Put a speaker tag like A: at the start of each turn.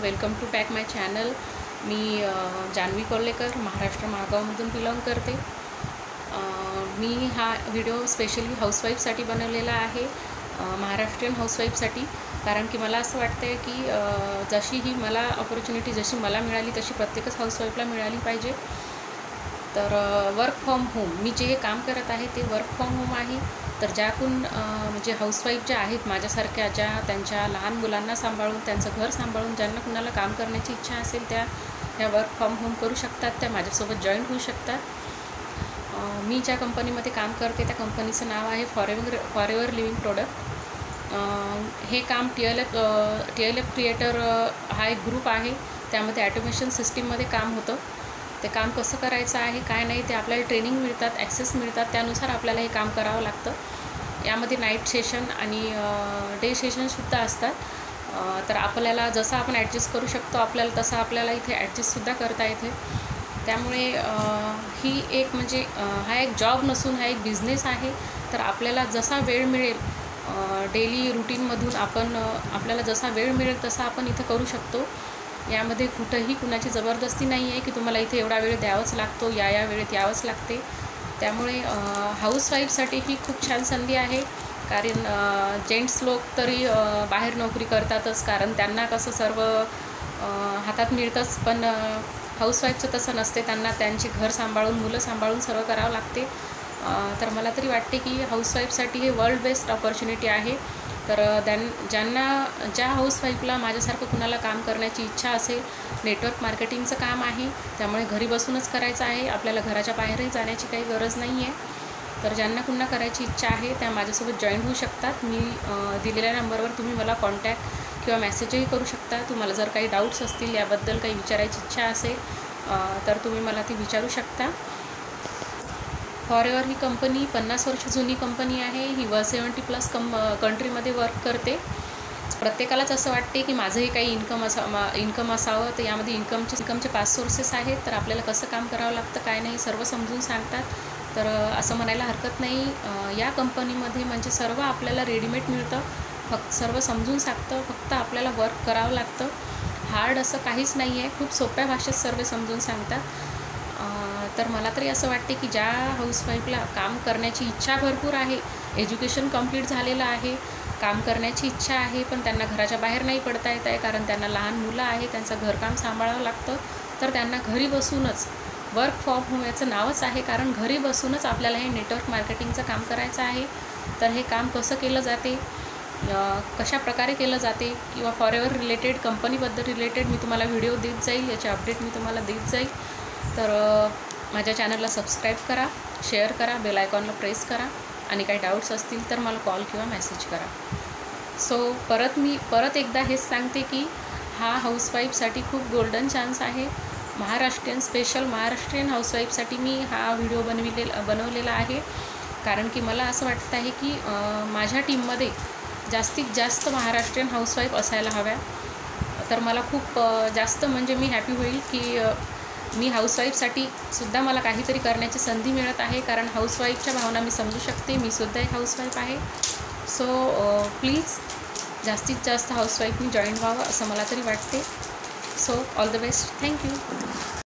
A: Welcome to back my channel. मी जान्हवी कोल्हेकर महाराष्ट्र महागावमधून belong करते। मी हा व्हिडिओ स्पेशली हाऊसवाईफसाठी बनवलेला आहे, महाराष्ट्रीयन हाऊसवाईफसाठी। कारण की मला असं वाटतं आहे की जशी ही मला अपॉर्च्युनिटी जशी मला मिळाली तशी प्रत्येकच हाऊसवाईफला मिळाली पाहिजे। तर वर्क फ्रॉम होम मी जे काम करत आहे ते वर्क फ्रॉम होम आहे। तर ज्याकून म्हणजे हाऊसवाईफ ज्या आहेत माझ्यासारख्या, ज्या त्यांच्या लहान मुलांना सांभाळून त्यांचं घर सांभाळून ज्यांना कुणाला काम करण्याची इच्छा असेल त्या ह्या वर्क फ्रॉम होम करू शकतात, त्या माझ्यासोबत जॉईन होऊ शकतात। मी ज्या कंपनीमध्ये काम करते त्या कंपनीचं नाव आहे फॉरेवर लिव्हिंग प्रोडक्ट। हे काम TLF क्रिएटर हा एक ग्रुप आहे, त्यामध्ये ॲटोमेशन सिस्टीममध्ये काम होतं। ते काम कसं करायचं आहे काय नाही ते आपल्याला ट्रेनिंग मिळतात, ॲक्सेस मिळतात, त्यानुसार आपल्याला हे काम करावं लागतं। यामध्ये नाईट सेशन आणि डे सेशनसुद्धा असतात। तर आपल्याला जसं आपण ॲडजस्ट करू शकतो आपल्याला तसं आपल्याला इथे ॲडजस्टसुद्धा करता येते। त्यामुळे ही एक म्हणजे हा एक जॉब नसून हा एक बिझनेस आहे। तर आपल्याला जसा वेळ मिळेल डेली रुटीनमधून आपल्याला जसा वेळ मिळेल तसा आपण इथं करू शकतो। यामध्ये कुठंही कुणाची जबरदस्ती नाही आहे की तुम्हाला इथे एवढा वेळ द्यावाच लागतो, या वेळेत यावंच लागते। त्यामुळे हाऊसवाईफसाठी ही खूप छान संधी आहे। कारण जेंट्स लोक तरी बाहेर नोकरी करतातच, कारण त्यांना कसं सर्व हातात मिळतंच, पण हाऊसवाईफचं तसं नसते, त्यांना त्यांचे घर सांभाळून मुलं सांभाळून सर्व करावं लागते। तर मला तरी वाटते की हाऊसवाईफसाठी हे वर्ल्ड बेस्ट अपॉर्च्युनिटी आहे। तर ज्या हाऊसवाईफला माझ्यासारखं कुणाला काम करण्याची इच्छा असेल, नेटवर्क मार्केटिंगचं काम आहे, त्यामुळे घरी बसूनच करायचं आहे, आपल्याला घराच्या बाहेरही जाण्याची काही गरज नाही आहे। तर ज्यांना पुन्हा करायची इच्छा आहे त्या माझ्यासोबत जॉईन होऊ शकतात। मी दिलेल्या नंबरवर तुम्ही मला कॉन्टॅक्ट किंवा मेसेजही करू शकता। तुम्हाला जर काही डाऊट्स असतील, याबद्दल काही विचारायची इच्छा असेल तर तुम्ही मला ती विचारू शकता। फॉरेवर ही कंपनी 50 वर्ष जुनी कंपनी आहे। ही 170+ कंट्रीमध्ये वर्क करते। प्रत्येकालाच असं वाटते की माझंही काही इन्कम असावं, तर यामध्ये इन्कमचे 5 सोर्सेस आहेत। तर आपल्याला कसं काम करावं लागतं काय नाही सर्व समजून सांगतात। तर असं म्हणायला हरकत नाही, या कंपनीमध्ये म्हणजे सर्व आपल्याला रेडीमेड मिळतं, फक्त सर्व समजून सांगतं, फक्त आपल्याला वर्क करावं लागतं। हार्ड असं काहीच नाही आहे, खूप सोप्या भाषेत सर्व समजून सांगतात। तर मला तरी असं वाटते की ज्या हाऊसवाईफला काम करण्याची इच्छा भरपूर आहे, एज्युकेशन कंप्लीट झालेलं आहे, काम करण्याची इच्छा आहे, पण त्यांना घराच्या बाहेर नाही पडता येत आहे कारण त्यांना लहान मुलं आहे, त्यांचं घरकाम सांभाळावं लागतं, तर त्यांना घरी बसूनच वर्क फ्रॉम होम याचं नावच आहे, कारण घरी बसूनच आपल्याला हे नेटवर्क मार्केटिंगचं काम करायचं आहे। तर हे काम कसं केलं जाते, कशा प्रकारे केलं जाते किंवा फॉरेवर रिलेटेड कंपनीबद्दल रिलेटेड मी तुम्हाला व्हिडिओ देत जाईल, याचे अपडेट मी तुम्हाला देत जाईल। तर माझ्या चॅनलला सबस्क्राईब करा, शेअर करा, बेल आयकॉनला प्रेस करा आणि काही डाऊट्स असतील तर मला कॉल किंवा मेसेज करा। सो परत एकदा हेच सांगते की हा हाऊसवाईफसाठी खूप गोल्डन चान्स आहे। महाराष्ट्रीयन हाऊसवाईफसाठी मी हा व्हिडिओ बनवलेला आहे। कारण की मला असं वाटतं आहे की माझ्या टीममध्ये जास्तीत जास्त महाराष्ट्रीयन हाऊसवाईफ असायला हव्या। तर मला खूप जास्त म्हणजे मी हॅपी होईल की मी हाऊसवाईफसाठी सुद्धा मला काहीतरी करण्याची संधी मिळत आहे, कारण हाऊसवाईफच्या भावना मी समजू शकते, मी सुद्धा एक हाऊसवाईफ आहे। सो प्लीज जास्तीत जास्त हाऊसवाईफनी जॉईन व्हावं असं मला तरी वाटते। So all the best, thank you.